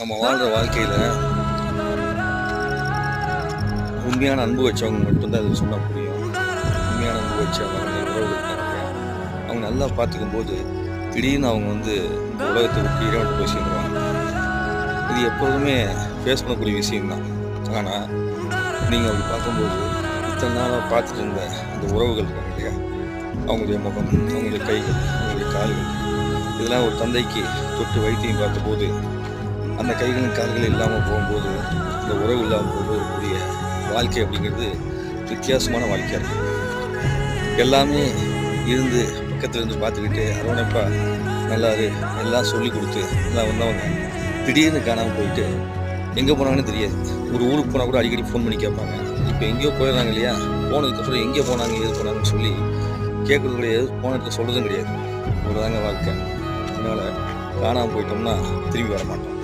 நம்ம வாழ்கிற வாழ்க்கையில் உண்மையான அன்பு வச்சவங்க மட்டும்தான் அது சொன்னால் புரியும். உண்மையான அன்பு வச்சவங்க உறவு இருக்காங்க, அவங்க நல்லா பார்த்துக்கும் போது திடீர்னு அவங்க உலகத்தை விட்டு இறைவன் போய் சேர்ந்துருவாங்க. இது எப்போதுமே ஃபேஸ் பண்ணக்கூடிய விஷயம்தான். ஆனால் நீங்கள் அப்படி பார்க்கும்போது இத்தனை நாளாக பார்த்துட்டு இருந்த அந்த உறவுகள் இருக்காங்க இல்லையா, அவங்களுடைய முகம், அவங்களுடைய கைகள், அவங்களுடைய கால்கள், இதெல்லாம் ஒரு தந்தைக்கு தொட்டு வைத்தியம் பார்த்தபோது அந்த கைகளின் கால்கள் இல்லாமல் போகும்போது, இந்த உறவு இல்லாமல் போகும்போது இருக்கக்கூடிய வாழ்க்கை அப்படிங்கிறது வித்தியாசமான வாழ்க்கையாக இருக்குது. எல்லாமே இருந்து பக்கத்தில் இருந்து பார்த்துக்கிட்டு அரவணைப்பா நல்லாரு எல்லாம் சொல்லி கொடுத்து எல்லாம் வந்தவங்க திடீர்னு காணாமல் போயிட்டு எங்கே போனாங்கன்னு தெரியாது. ஒரு ஊருக்கு போனால் கூட அடிக்கடி ஃபோன் பண்ணி கேட்பாங்க. இப்போ எங்கேயோ போயிடுறாங்க இல்லையா, போனதுக்கப்புறம் எங்கே போனாங்க எது போனாங்கன்னு சொல்லி கேட்குறது கிடையாது, போனதுக்கு சொல்கிறதும் கிடையாது. ஒரு தாங்க வாழ்க்கை. அதனால் காணாமல் போயிட்டோம்னா திரும்பி வர மாட்டோம்.